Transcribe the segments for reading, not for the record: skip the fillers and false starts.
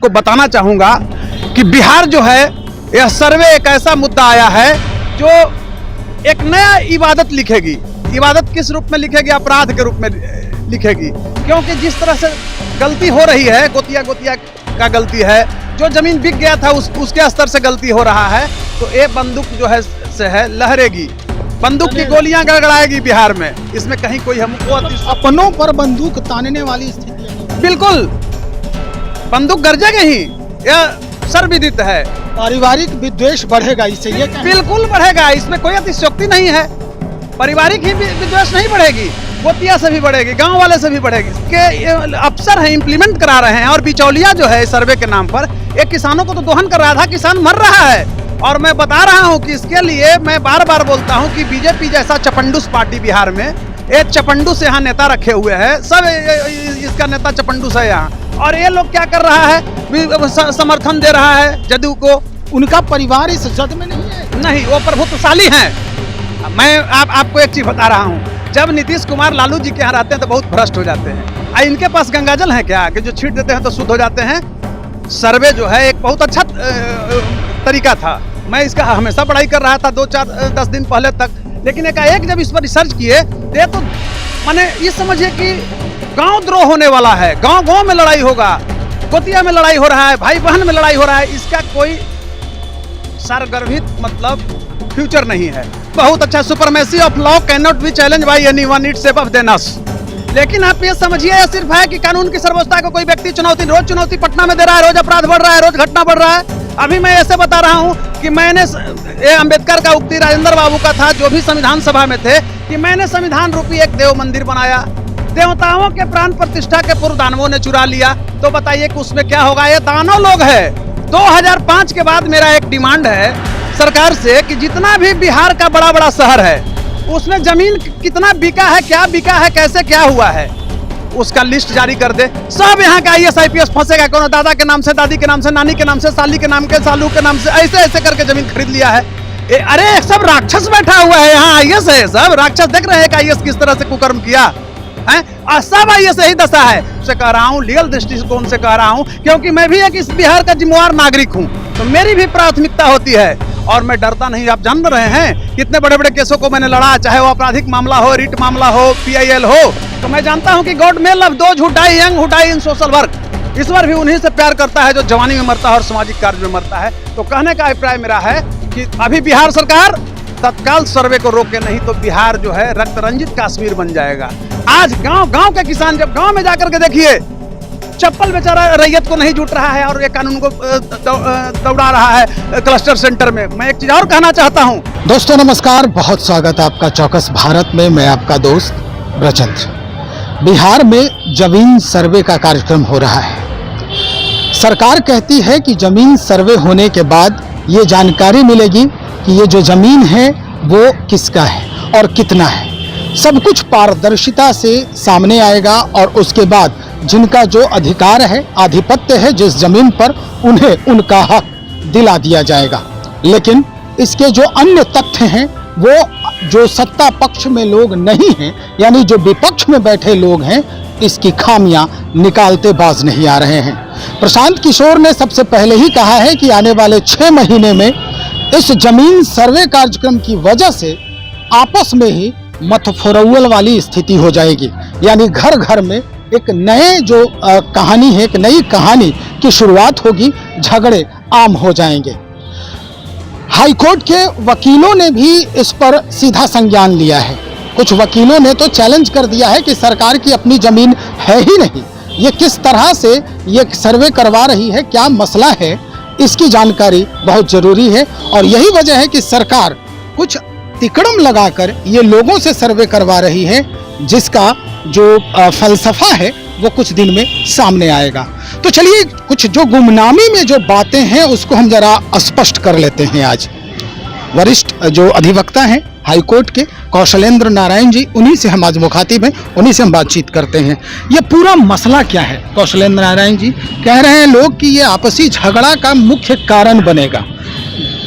को बताना चाहूँगा कि बिहार जो है, यह सर्वे एक ऐसा मुद्दा आया है जो एक नया इबादत लिखेगी। इबादत किस रूप में लिखेगी? अपराध के रूप में लिखेगी, क्योंकि जिस तरह से गलती हो रही है, गोतिया का गलती है, जो जमीन बिक गया था उसके स्तर से गलती हो रहा है, तो ये बंदूक जो है से है लहरेगी, बंदूक की गोलियां गड़गड़ाएगी बिहार में। इसमें कहीं कोई हमको अपनों पर बंदूक तानने वाली स्थिति, बिल्कुल बंदूक गरजेगी ही, यह सर्वविदित है। पारिवारिक विद्वेष बढ़ेगा इससे, ये बिल्कुल बढ़ेगा, इसमें कोई अतिशयोक्ति नहीं है। पारिवारिक ही विद्वेष नहीं बढ़ेगी, गोतिया से भी बढ़ेगी, गांव वाले से भी बढ़ेगी। के अफसर हैं इम्प्लीमेंट करा रहे हैं, और बिचौलिया जो है सर्वे के नाम पर एक किसानों को तो दोहन कर रहा था, किसान मर रहा है। और मैं बता रहा हूं कि इसके लिए मैं बार बार बोलता हूं कि बीजेपी जैसा चपंडूस पार्टी बिहार में, एक चपंडूस यहाँ नेता रखे हुए हैं, सब इसका नेता चपंडूस है यहाँ, और ये लोग क्या कर रहा है, समर्थन दे रहा है जदयू को। उनका परिवार इस जद में नहीं है, नहीं, वो प्रभुत्वशाली हैं। मैं आपको एक चीज बता रहा हूँ, जब नीतीश कुमार लालू जी के यहाँ रहते हैं तो बहुत भ्रष्ट हो जाते हैं। इनके पास गंगाजल है क्या कि जो छीट देते हैं तो शुद्ध हो जाते हैं? सर्वे जो है एक बहुत अच्छा तरीका था, मैं इसका हमेशा पढ़ाई कर रहा था 2-4-10 दिन पहले तक, लेकिन एकाएक जब इस पर रिसर्च किए तो माने ये समझिए कि गांव द्रोह होने वाला है, गांव में लड़ाई होगा, गोतिया में लड़ाई हो रहा है, भाई बहन में लड़ाई हो रहा है, इसका कोई सारगर्भित मतलब फ्यूचर नहीं है। बहुत अच्छा, supremacy of law can not be challenge by anyone, it's above than us. लेकिन आप ये समझिए, यह सिर्फ है कि कानून की सर्वोच्चता को कोई व्यक्ति रोज चुनौती पटना में दे रहा है, रोज अपराध बढ़ रहा है, रोज घटना बढ़ रहा है। अभी मैं ऐसे बता रहा हूं कि मैंने, ये अंबेडकर का उक्ति राजेंद्र बाबू का था जो भी संविधान सभा में थे, कि मैंने संविधान रूपी एक देव मंदिर बनाया, देवताओं के प्राण प्रतिष्ठा के पूर्व दानवों ने चुरा लिया, तो बताइए कि उसमें क्या होगा? ये दानव लोग है। 2005 के बाद मेरा एक डिमांड है सरकार से कि जितना भी बिहार का बड़ा बड़ा शहर है उसमें जमीन कितना बिका है, क्या बिका है, कैसे क्या हुआ है, उसका लिस्ट जारी कर दे। सब यहाँ का IAS IPS फंसेगा, कौन दादा के नाम से, दादी के नाम से, नानी के नाम से, साली के नाम के, सालू के नाम से, ऐसे ऐसे करके जमीन खरीद लिया है। अरे सब राक्षस बैठा हुआ है यहाँ, IAS है, सब राक्षस। देख रहे हैं कि IAS किस तरह से कुकर्म किया है, और सब IAS यही दशा है। उसे कह रहा हूँ, लीगल दृष्टिकोण से कह रहा हूँ, क्योंकि मैं भी एक इस बिहार का जिम्मेवार नागरिक हूँ, तो मेरी भी प्राथमिकता होती है, और मैं डरता नहीं। आप जान रहे हैं कितने बड़े बड़े केसों को मैंने लड़ा, चाहे वो आपराधिक मामला हो, रिट मामला हो, PIL हो, तो मैं जानता हूं कि God may love those who die young, who die in social work. ईश्वर भी उन्हीं से प्यार करता है जो जवानी में मरता है और सामाजिक कार्य में मरता है। तो कहने का अभिप्राय मेरा है कि अभी बिहार सरकार तत्काल सर्वे को रोके, नहीं तो बिहार जो है रक्त रंजित कश्मीर बन जाएगा। आज गांव के किसान जब गांव में जाकर के देखिए, चप्पल बेचारा रैयत को नहीं जुट रहा है और ये कानून को दौड़ा रहा है क्लस्टर सेंटर में। मैं एक चीज और कहना चाहता हूं। दोस्तों नमस्कार, बहुत स्वागत है आपका चौकस भारत में। मैं आपका दोस्त ब्रजचंद्र। बिहार में जमीन सर्वे का कार्यक्रम हो रहा है। सरकार कहती है कि जमीन सर्वे होने के बाद ये जानकारी मिलेगी कि ये जो जमीन है वो किसका है और कितना है। सब कुछ पारदर्शिता से सामने आएगा, और उसके बाद जिनका जो अधिकार है, आधिपत्य है जिस जमीन पर, उन्हें उनका हक दिला दिया जाएगा। लेकिन इसके जो अन्य तथ्य हैं, वो जो सत्ता पक्ष में लोग नहीं हैं, यानी जो विपक्ष में बैठे लोग हैं, इसकी खामियां निकालते बाज नहीं आ रहे हैं। प्रशांत किशोर ने सबसे पहले ही कहा है कि आने वाले 6 महीने में इस जमीन सर्वे कार्यक्रम की वजह से आपस में ही मतफरौल वाली स्थिति हो जाएगी, यानी घर घर में एक नए जो कहानी है, एक नई कहानी की शुरुआत होगी, झगड़े आम हो जाएंगे। हाईकोर्ट के वकीलों ने भी इस पर सीधा संज्ञान लिया है। कुछ वकीलों ने तो चैलेंज कर दिया है कि सरकार की अपनी जमीन है ही नहीं, ये किस तरह से ये सर्वे करवा रही है, क्या मसला है, इसकी जानकारी बहुत जरूरी है। और यही वजह है कि सरकार कुछ तिकड़म लगाकर ये लोगों से सर्वे करवा रही है, जिसका जो फलसफा है वो कुछ दिन में सामने आएगा। तो चलिए कुछ जो गुमनामी में जो बातें हैं उसको हम जरा स्पष्ट कर लेते हैं। आज वरिष्ठ जो अधिवक्ता हैं हाईकोर्ट के कौशलेंद्र नारायण जी, उन्हीं से हम आज मुखातिब हैं, उन्हीं से हम बातचीत करते हैं। ये पूरा मसला क्या है? कौशलेंद्र नारायण जी कह रहे हैं लोग कि ये आपसी झगड़ा का मुख्य कारण बनेगा।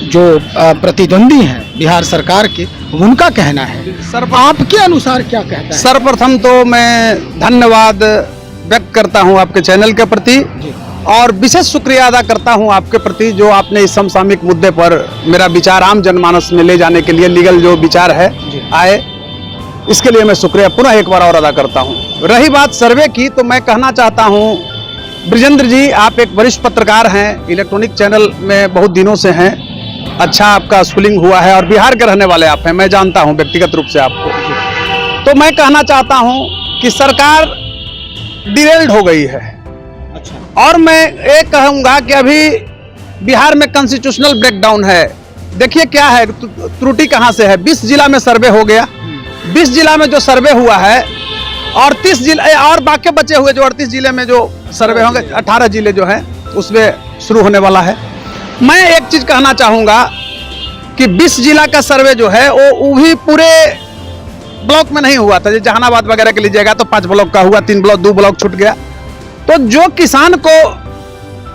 जो प्रतिद्वंदी हैं बिहार सरकार के, उनका कहना है। सर आपके अनुसार क्या कहता है? सर्वप्रथम तो मैं धन्यवाद व्यक्त करता हूं आपके चैनल के प्रति और विशेष शुक्रिया अदा करता हूं आपके प्रति, जो आपने इस समसामयिक मुद्दे पर मेरा विचार आम जनमानस में ले जाने के लिए लीगल जो विचार है आए, इसके लिए मैं शुक्रिया पुनः एक बार और अदा करता हूं। रही बात सर्वे की, तो मैं कहना चाहता हूं ब्रिजेंद्र जी, आप एक वरिष्ठ पत्रकार हैं, इलेक्ट्रॉनिक चैनल में बहुत दिनों से हैं, अच्छा आपका स्कूलिंग हुआ है और बिहार के रहने वाले आप हैं, मैं जानता हूं व्यक्तिगत रूप से आपको। तो मैं कहना चाहता हूं कि सरकार डिरेल्ड हो गई है। अच्छा। और मैं ये कहूंगा कि अभी बिहार में कॉन्स्टिट्यूशनल ब्रेकडाउन है। देखिए क्या है, त्रुटि कहां से है। 20 जिला में सर्वे हो गया, 20 जिला में जो सर्वे हुआ है और 30 जिले और बाकी बचे हुए जो 38 जिले में जो सर्वे होंगे, 18 जिले जो है उसमें शुरू होने वाला है। मैं एक चीज कहना चाहूंगा कि 20 जिला का सर्वे जो है वो भी पूरे ब्लॉक में नहीं हुआ था। जहानाबाद वगैरह के लीजिएगा तो 5 ब्लॉक का हुआ, 3 ब्लॉक 2 ब्लॉक छूट गया। तो जो किसान को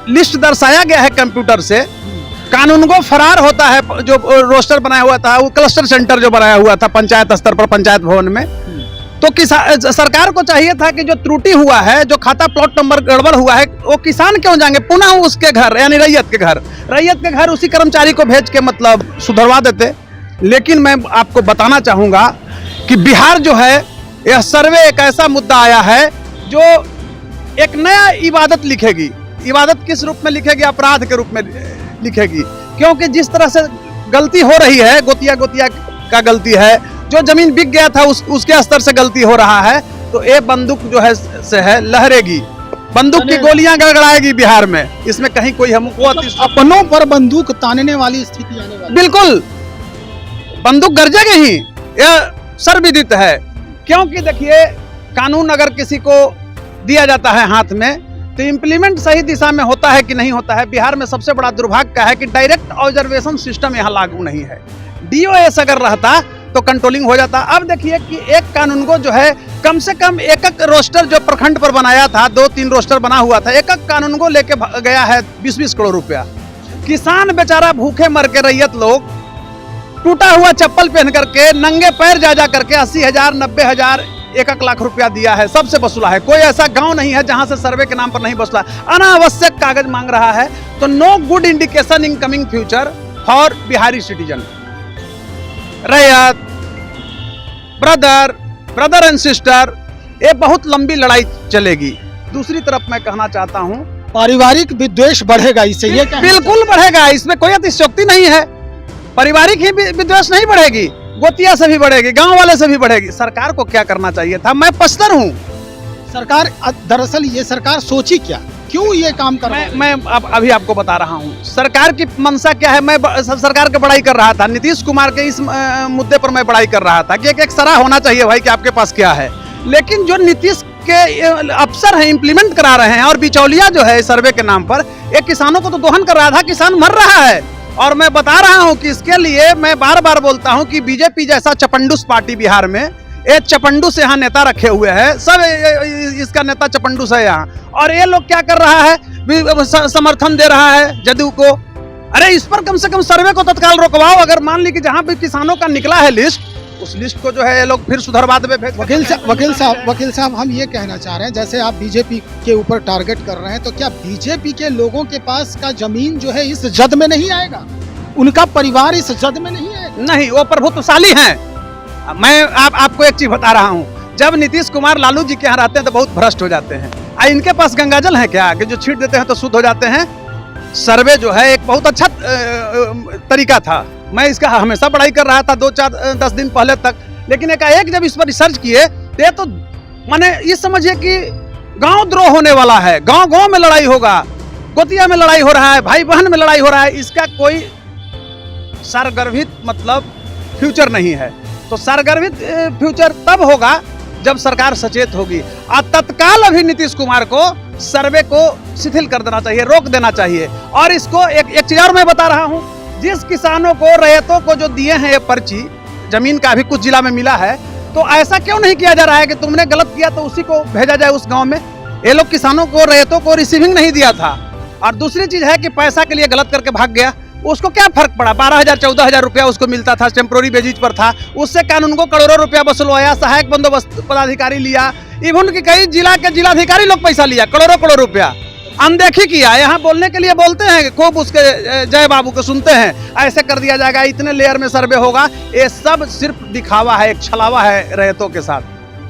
लिस्ट दर्शाया गया है कंप्यूटर से, कानून को फरार होता है। जो रोस्टर बनाया हुआ था, वो क्लस्टर सेंटर जो बनाया हुआ था पंचायत स्तर पर, पंचायत भवन में, तो सरकार को चाहिए था कि जो त्रुटि हुआ है, जो खाता प्लॉट नंबर गड़बड़ हुआ है, वो किसान क्यों जाएंगे, पुनः उसके घर यानी रैयत के घर उसी कर्मचारी को भेज के मतलब सुधरवा देते। लेकिन मैं आपको बताना चाहूंगा कि बिहार जो है, यह सर्वे एक ऐसा मुद्दा आया है जो एक नया इबादत लिखेगी। इबादत किस रूप में लिखेगी? अपराध के रूप में लिखेगी। क्योंकि जिस तरह से गलती हो रही है, गोतिया का गलती है, जो जमीन बिक गया था उसके स्तर से गलती हो रहा है, तो ये बंदूक जो है से है लहरेगी, बंदूक की गोलियां गड़गड़ाएगी बिहार में। इसमें कहीं कोई हमको अपनों पर बंदूक तानने वाली स्थिति आने वाली। बिल्कुल बंदूक गरजेगी ही, यह सर्वविदित है। क्योंकि देखिए, कानून अगर किसी को दिया जाता है हाथ में, तो इम्प्लीमेंट सही दिशा में होता है कि नहीं होता है। बिहार में सबसे बड़ा दुर्भाग्य का है कि डायरेक्ट ऑब्जर्वेशन सिस्टम यहाँ लागू नहीं है। डीओएस अगर रहता तो कंट्रोलिंग हो जाता। अब देखिए कि एक कानून को जो है कम से कम एक रोस्टर जो प्रखंड पर बनाया था, 2-3 रोस्टर बना हुआ था, एक कानून को लेके गया है 20-20 करोड़ रुपया। किसान बेचारा भूखे मर के, रैयत लोग टूटा हुआ चप्पल पहन करके, नंगे पैर जा करके 80,000, 90,000, 1 लाख रुपया दिया है, सबसे वसूला है। कोई ऐसा गांव नहीं है जहां से सर्वे के नाम पर नहीं वसूला। अनावश्यक कागज मांग रहा है। तो no good indication in coming future for Bihari citizen. रैयत, ब्रदर एंड सिस्टर, ये बहुत लंबी लड़ाई चलेगी। दूसरी तरफ मैं कहना चाहता हूं, पारिवारिक विद्वेष बढ़ेगा इससे, ये बिल्कुल बढ़ेगा, इसमें कोई अतिशयोक्ति नहीं है। पारिवारिक ही विद्वेष नहीं बढ़ेगी, गोतिया से भी बढ़ेगी, गांव वाले से भी बढ़ेगी। सरकार को क्या करना चाहिए था? मैं पछतर हूं। सरकार दरअसल ये सरकार सोची क्या, क्यों ये काम कर रहा है? मैं अभी आपको बता रहा हूं सरकार की मंशा क्या है। मैं सरकार की बड़ाई कर रहा था, नीतीश कुमार के इस मुद्दे पर मैं बड़ाई कर रहा था कि एक सराह होना चाहिए भाई कि आपके पास क्या है। लेकिन जो नीतीश के अफसर हैं, इंप्लीमेंट करा रहे हैं, और बिचौलिया जो है सर्वे के नाम पर एक किसानों को तो दोहन कर रहा था, किसान मर रहा है। और मैं बता रहा हूं कि इसके लिए मैं बार बार बोलता हूं कि बीजेपी जैसा चपंडूस पार्टी बिहार में, एक चपंडूस यहाँ नेता रखे हुए हैं, सब इसका नेता चपंडूस है यहाँ। और ये लोग क्या कर रहा है, समर्थन दे रहा है जदयू को। अरे इस पर कम से कम सर्वे को तत्काल रोकवाओ। अगर मान ली कि जहां भी किसानों का निकला है लिस्ट, उस लिस्ट को जो है ये लोग फिर सुधरवा दे। वकील साहब हम ये कहना चाह रहे हैं, जैसे आप बीजेपी के ऊपर टारगेट कर रहे हैं, तो क्या बीजेपी के लोगों के पास का जमीन जो है इस जद में नहीं आएगा? उनका परिवार इस जद में नहीं आएगा? नहीं, वो प्रभुत्वशाली हैं। मैं आपको एक चीज बता रहा हूँ, जब नीतीश कुमार लालू जी के यहाँ रहते हैं तो बहुत भ्रष्ट हो जाते हैं। इनके पास गंगाजल है क्या कि जो छीट देते हैं तो शुद्ध हो जाते हैं? सर्वे जो है एक बहुत अच्छा तरीका था। मैं इसका हमेशा बड़ाई कर रहा था 2-4-10 दिन पहले तक। लेकिन एकाएक जब इस पर रिसर्च किए तो माने ये समझिए कि गांव द्रोह होने वाला है। गांव में लड़ाई होगा, गोतिया में लड़ाई हो रहा है, भाई बहन में लड़ाई हो रहा है। इसका कोई सारगर्भित मतलब फ्यूचर नहीं है। तो सारगर्भित फ्यूचर तब होगा जब सरकार सचेत होगी। तत्काल अभी नीतीश कुमार को सर्वे को शिथिल कर देना चाहिए, रोक देना चाहिए। और इसको एक चीज और मैं बता रहा हूं, जिस किसानों को, रैयतों को जो दिए हैं ये पर्ची, जमीन का अभी कुछ जिला में मिला है, तो ऐसा क्यों नहीं किया जा रहा है कि तुमने गलत किया तो उसी को भेजा जाए उस गांव में? ये लोग किसानों को, रैयतों को रिसीविंग नहीं दिया था। और दूसरी चीज है कि पैसा के लिए गलत करके भाग गया, उसको क्या फर्क पड़ा? 12,000-14,000 रुपया उसको मिलता था, टेम्पोररी बेसिस पर था। उससे कानून को करोड़ों रुपया वसूलवाया, सहायक बंदोबस्त पदाधिकारी लिया, इवन की कई जिला के जिलाधिकारी लोग पैसा लिया, करोड़ों रुपया। अनदेखी किया। यहाँ बोलने के लिए बोलते हैं, खूब उसके जय बाबू को सुनते हैं, ऐसे कर दिया जाएगा, इतने लेयर में सर्वे होगा। ये सब सिर्फ दिखावा है, एक छलावा है रैयतों के साथ,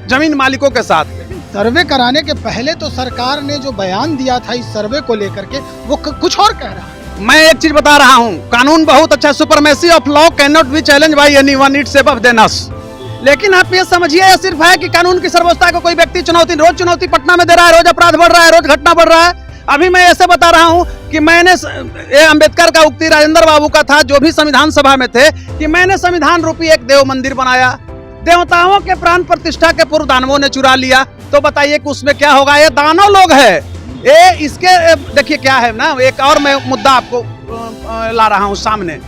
जमीन मालिकों के साथ। सर्वे कराने के पहले तो सरकार ने जो बयान दिया था इस सर्वे को लेकर के, वो कुछ और कह रहा है। मैं एक चीज बता रहा हूँ, कानून बहुत अच्छा, supremacy of law can not be challenge by anyone, it's above than us. लेकिन आप ये समझिए, यह सिर्फ है कि कानून की सर्वोच्चता को कोई व्यक्ति चुनौती, रोज चुनौती पटना में दे रहा है, रोज अपराध बढ़ रहा है, रोज घटना बढ़ रहा है। अभी मैं ऐसे बता रहा हूं कि मैंने, ये अंबेडकर का उक्ति राजेंद्र बाबू का था, जो भी संविधान सभा में थे, कि मैंने संविधान रूपी एक देव मंदिर बनाया, देवताओं के प्राण प्रतिष्ठा के पूर्व दानवों ने चुरा लिया, तो बताइए कि उसमें क्या होगा। ये दानव लोग है ये। इसके देखिए क्या है ना, एक और मैं मुद्दा आपको ला रहा हूं सामने।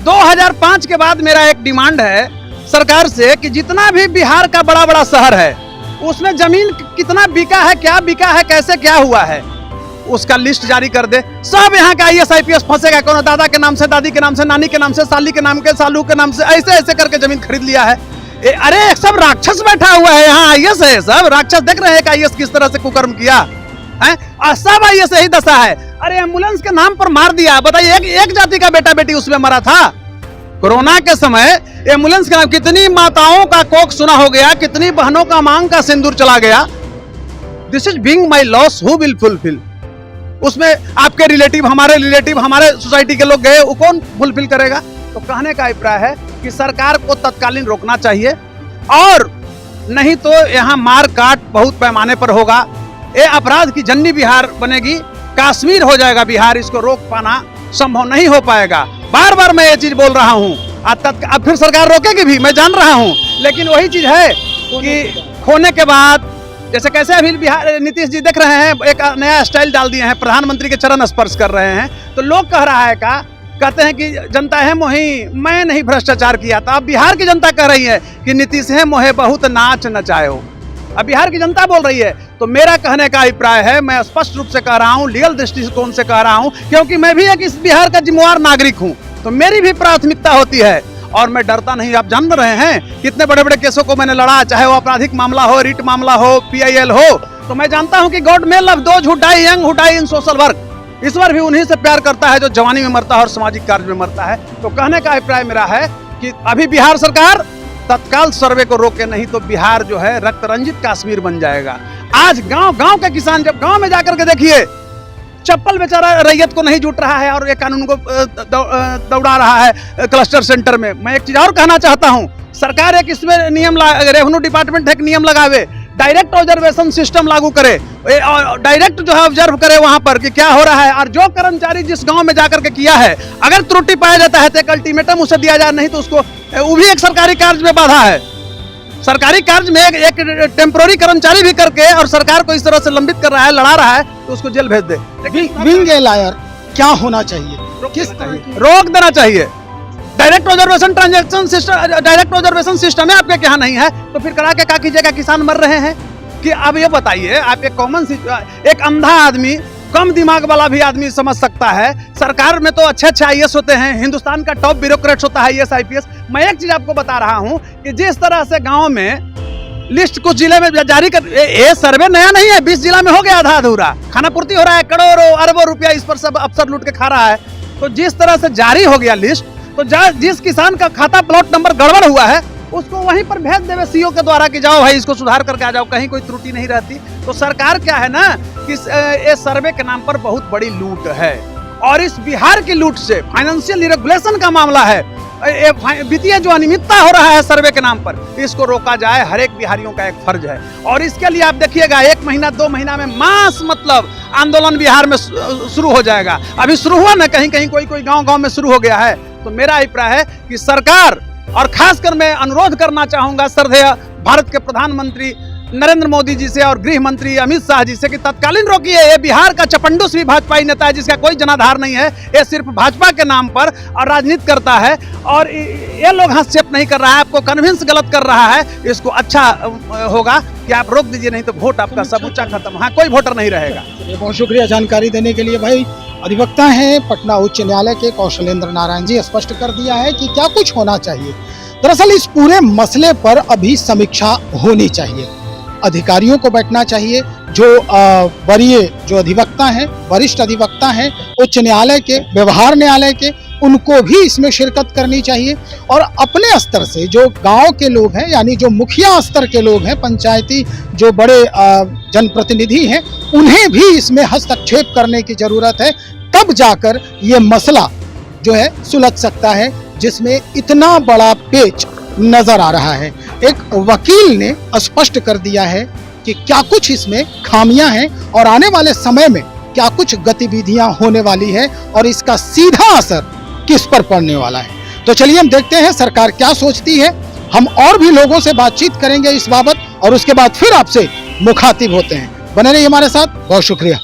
2005 के बाद मेरा एक डिमांड है सरकार से कि जितना भी बिहार का बड़ा बड़ा शहर है, उसमें जमीन कितना बिका है, क्या बिका है, कैसे क्या हुआ है, उसका लिस्ट जारी कर दे। सब यहाँ का IAS IPS फंसेगा, कौन दादा के नाम से, दादी के नाम से, नानी के नाम से, साली के नाम के, सालू के नाम से, ऐसे ऐसे करके जमीन खरीद लिया है। अरे सब राक्षस बैठा हुआ है यहाँ, IAS है सब राक्षस। देख रहे हैं कि IAS किस तरह से कुकर्म किया है, सब IAS यही दशा है। अरे एम्बुलेंस के नाम पर मार दिया, बताइए एक जाति का बेटा बेटी उसमें मरा था। कोरोना के समय एम्बुलेंस के नाम, कितनी माताओं का कोख सुना हो गया, कितनी बहनों का मांग का सिंदूर चला गया। This is being my loss, who will fulfil? उसमें आपके रिलेटिव, हमारे रिलेटिव, हमारे सोसाइटी के लोग गए, वो कौन फुलफिल करेगा? तो कहने का अभिप्राय है कि सरकार को तत्कालीन रोकना चाहिए, और नहीं तो यहाँ मार काट बहुत पैमाने पर होगा। ये अपराध की जन्नी बिहार बनेगी, कश्मीर हो जाएगा बिहार। इसको रोक पाना संभव नहीं हो पाएगा। बार बार मैं ये चीज बोल रहा हूँ, अब फिर सरकार रोकेगी भी, मैं जान रहा हूँ, लेकिन वही चीज है कि खोने के बाद, जैसे कैसे अभी बिहार नीतीश जी देख रहे हैं, एक नया स्टाइल डाल दिए हैं, प्रधानमंत्री के चरण स्पर्श कर रहे हैं। तो लोग कह रहा है कहते हैं कि जनता है मोही, मैं नहीं भ्रष्टाचार किया था। अब बिहार की जनता कह रही है कि नीतीश है मोहे बहुत नाच नचायो। अब बिहार की जनता बोल रही है। तो मेरा कहने का अभिप्राय है, मैं स्पष्ट रूप से कह रहा हूँ, लीगल दृष्टिकोण से कह रहा हूँ, क्योंकि मैं भी एक इस बिहार का जिम्मेवार नागरिक हूँ, तो मेरी भी प्राथमिकता होती है, और मैं डरता नहीं। आप जान रहे हैं कितने बड़े बड़े केसों को मैंने लड़ा, चाहे वो आपराधिक मामला हो, रिट मामला हो, PIL हो। तो मैं जानता हूं कि God may love those who die young, who die in social work. ईश्वर भी उन्हीं से प्यार करता है जो जवानी में मरता है और सामाजिक कार्य में मरता है। तो कहने का अभिप्राय मेरा है कि अभी बिहार सरकार तत्काल सर्वे को रोके, नहीं तो बिहार जो है रक्त रंजित कश्मीर बन जाएगा। आज गांव गांव के किसान जब गांव में जाकर के देखिए, चप्पल बेचारा रैयत को नहीं जुट रहा है और ये कानून को दौड़ा रहा है क्लस्टर सेंटर में। मैं एक चीज और कहना चाहता हूं, सरकार एक इसमें नियम, रेवेन्यू डिपार्टमेंट एक नियम लगावे, डायरेक्ट ऑब्जर्वेशन सिस्टम लागू करे, डायरेक्ट जो है ऑब्जर्व करे वहां पर कि क्या हो रहा है, और जो कर्मचारी जिस गांव में जाकर के किया है, अगर त्रुटि पाया जाता है तो एक अल्टीमेटम उसे दिया जाए, नहीं तो उसको, वो भी एक सरकारी कार्य में बाधा है। सरकारी कार्य में एक टेम्पोररी कर्मचारी भी करके और सरकार को इस तरह से लंबित कर रहा है, लड़ा रहा है, तो उसको जेल भेज दे। बीइंग ए लॉयर क्या होना चाहिए, किस तरह रोक देना चाहिए। Direct observation transaction system, direct observation system है आपके यहाँ नहीं है, तो फिर करा के क्या कीजिएगा? किसान मर रहे हैं कि अब ये बताइए, आप एक कॉमन, एक अंधा आदमी, कम दिमाग वाला भी आदमी समझ सकता है। सरकार में तो अच्छे अच्छे IAS होते हैं, हिंदुस्तान का टॉप ब्यूरोक्रेट्स होता है IAS IPS। मैं एक चीज आपको बता रहा हूं कि जिस तरह से गांव में लिस्ट कुछ जिले में जारी कर, ये सर्वे नया नहीं है, 20 जिला में हो गया आधा अधूरा, खाना पूर्ति हो रहा है, करोड़ों अरबों रुपया इस पर सब अफसर लूट के खा रहा है। तो जिस तरह से जारी हो गया लिस्ट, तो जिस किसान का खाता प्लॉट नंबर गड़बड़ हुआ है, उसको वहीं पर भेज देवे CO के द्वारा कि जाओ भाई इसको सुधार करके आ जाओ, कहीं कोई त्रुटि नहीं रहती। तो सरकार क्या है ना कि इस सर्वे के नाम पर बहुत बड़ी लूट है, और इस बिहार की लूट से फाइनेंशियल इरेगुलेशन का मामला है, वित्तीय जो अनियमितता हो रहा है सर्वे के नाम पर, इसको रोका जाए, हर एक बिहारियों का एक फर्ज है। और इसके लिए आप देखिएगा 1 महीना 2 महीना में मास मतलब आंदोलन बिहार में शुरू हो जाएगा। अभी शुरू हुआ ना, कहीं कहीं कोई गांव में शुरू हो गया है। तो मेरा अभिप्राय है कि सरकार, और खासकर मैं अनुरोध करना चाहूंगा श्रद्धेय भारत के प्रधानमंत्री नरेंद्र मोदी जी से और गृह मंत्री अमित शाह जी से कि तत्कालीन रोकिए। ये बिहार का चपंडुस भी भाजपाई नेता है, जिसका कोई जनाधार नहीं है, ये सिर्फ भाजपा के नाम पर और राजनीति करता है, और ये लोग हस्तक्षेप नहीं कर रहा है, आपको कन्विंस गलत कर रहा है। इसको अच्छा होगा कि आप रोक दीजिए, नहीं तो वोट आपका सबूचा खत्म। हाँ, कोई वोटर नहीं रहेगा। बहुत शुक्रिया जानकारी देने के लिए। भाई अधिवक्ता हैं पटना उच्च न्यायालय के कौशलेंद्र नारायण जी, स्पष्ट कर दिया है कि क्या कुछ होना चाहिए। दरअसल इस पूरे मसले पर अभी समीक्षा होनी चाहिए। अधिकारियों को बैठना चाहिए, जो वरीय जो अधिवक्ता हैं, वरिष्ठ अधिवक्ता हैं, उच्च न्यायालय के, व्यवहार न्यायालय के, उनको भी इसमें शिरकत करनी चाहिए। और अपने स्तर से जो गांव के लोग हैं, यानी जो मुखिया स्तर के लोग हैं, पंचायती जो बड़े जनप्रतिनिधि हैं, उन्हें भी इसमें हस्तक्षेप करने की जरूरत है। तब जाकर ये मसला जो है सुलझ सकता है, जिसमें इतना बड़ा पेच नजर आ रहा है। एक वकील ने स्पष्ट कर दिया है कि क्या कुछ इसमें खामियां हैं और आने वाले समय में क्या कुछ गतिविधियां होने वाली है और इसका सीधा असर किस पर पड़ने वाला है। तो चलिए हम देखते हैं सरकार क्या सोचती है। हम और भी लोगों से बातचीत करेंगे इस बाबत और उसके बाद फिर आपसे मुखातिब होते हैं। बने रहिए हमारे साथ, बहुत शुक्रिया।